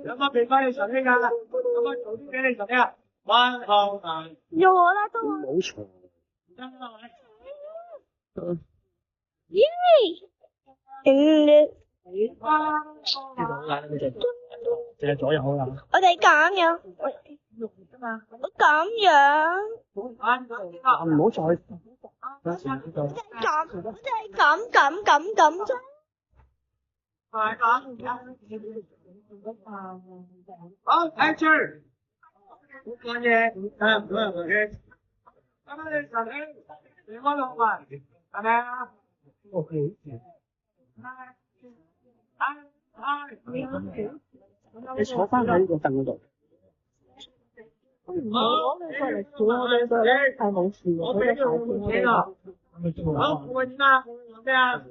有乜俾翻你上呢㗎？有乜早啲俾你上呢啊？彎後行。用我啦都。冇錯。唔得啦，係咪？耶！呢度好難，你哋淨係左右好難。我哋咁樣，我咁樣，唔好再。我哋係咁啫。快講。好，action。好講嘢，唔好嘅。咁你上去，你嗰度嘛，係咪啊？OK。你坐翻喺呢個凳嗰度。好，我俾咗換錢啦。好，換錢啦，換咩啊？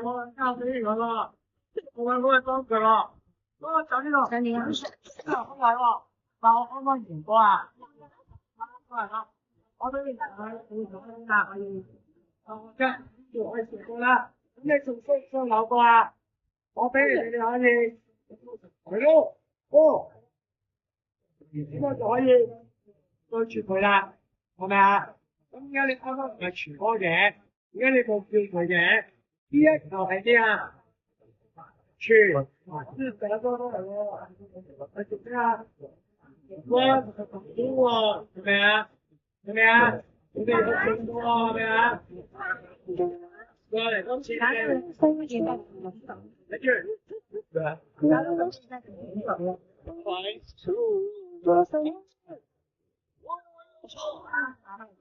我交俾你個咯，我幫佢咯。我走呢度。上年啊。好嚟喎，但我啱啱完過啊。我俾你睇下，我跟住我試過啦。咁你仲需唔需要留過啊？我俾你哋可以，係咯，哦，咁我就可以對住佢啦，係咪啊？咁而家你啱啱唔係傳波嘅，而家你冇叫佢嘅，呢一球係咩啊？傳，呢第一波都係喎，你做咩啊？哇，好喎，係咪啊？係咪啊？你哋好勁喎，係咪啊？過嚟今次嘅，你住，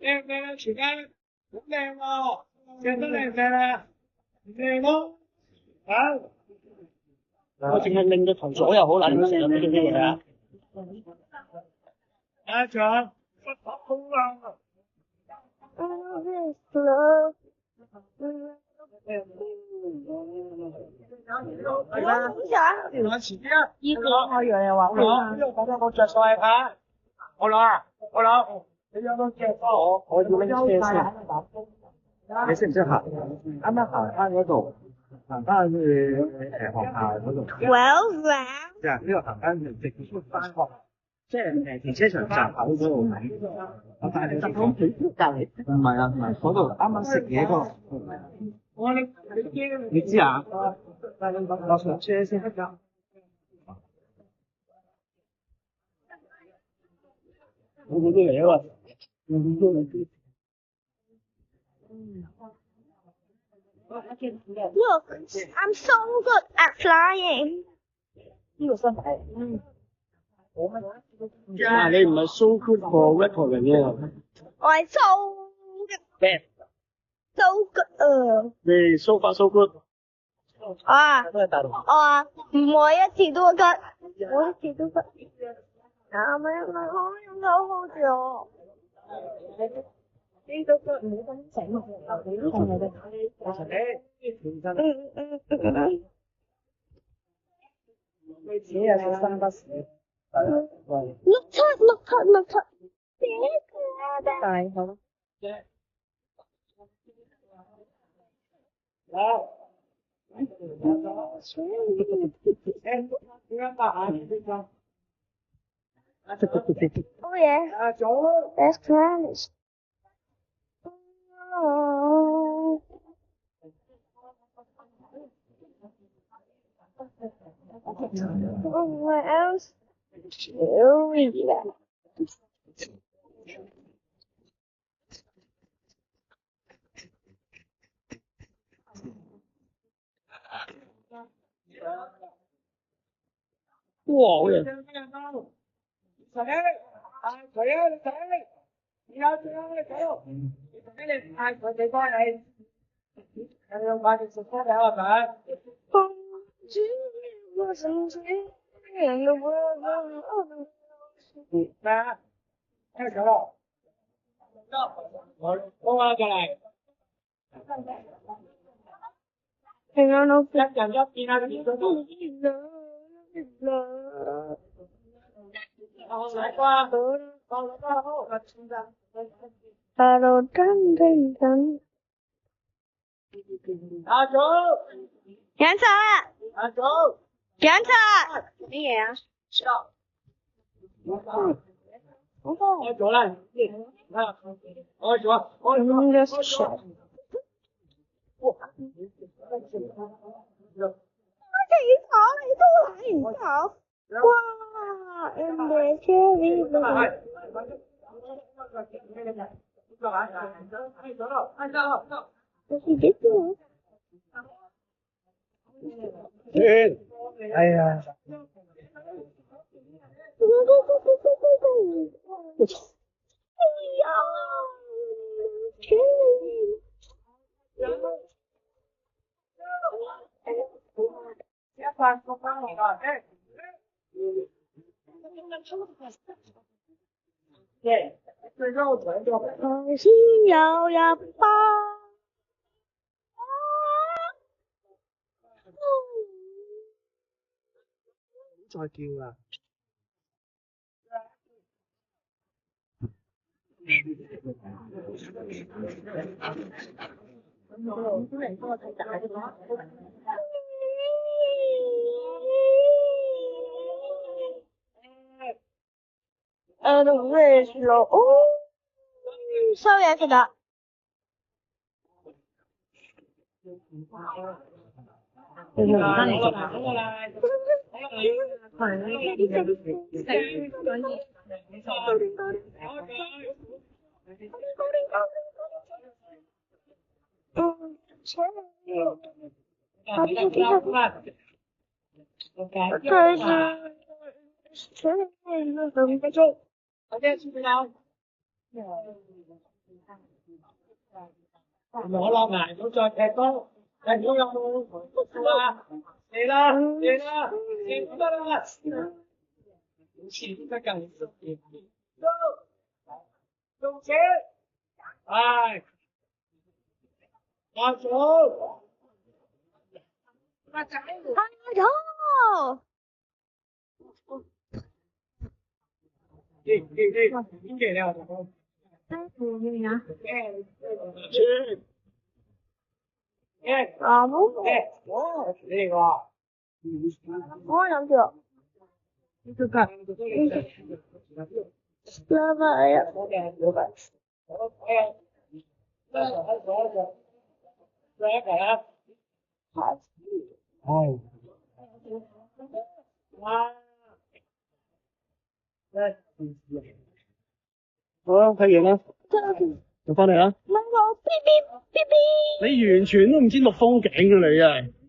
靚唔靚啊？全家好靚喎，靚得靚唔靚啊？唔靚咯，好。我淨係擰個頭左右好難，成日俾啲嘢啊！阿長，不打好啊！係啦，我遲啲啊！呢個我以為又話我攞，呢個講緊我着晒牌，我攞啊，我攞，你有冇着翻我？我要拎車先。你識唔識行？啱啱行翻嗰度，行翻去學校嗰度。Well，即係呢個行翻直接翻學，即係停車場閘口嗰度睇。我帶你去講隔離。唔係啊，唔係嗰度啱啱食嘢嗰個。我你知啊？我上車先得㗎。我嗰啲嚟啊嘛，我嗰啲嚟。Look, I'm so good at flying. 呢個身體，但係你唔係 so good for record 嘅啫。我係 so good 你 so far so good。啊，都係大陸。唔每一次都得，每一次都得。啊，咪好用到好似我。呢個唔好咁整落去，你同你哋睇。你自己有食生不死。碌柒，大好。Oh yeah, that's Spanish. Oh, what else? Oh, yeah. Wow, yeah. 阿祖，揀晒啦！阿祖，檢查乜嘢啊？開咗啦，開咗，嗯，這是誰？你好，哇，MBA 這是結束。哎呀，我操！重新搖呀吧。再叫啦！都累死了哦。少爷是的。我落埋唔好再踢波，踢波有冇啊？嚟啦，嚟啦，嚟得啦！好似得更熟嘅，用錢，係，阿嫂，阿仔，哎呦！點嘅你話？啊，不是，呢個。我想去。老板呀。好啦，睇完啦，就翻嚟啦。問我嗶嗶嗶嗶。你完全都唔知錄風景嘅你啊！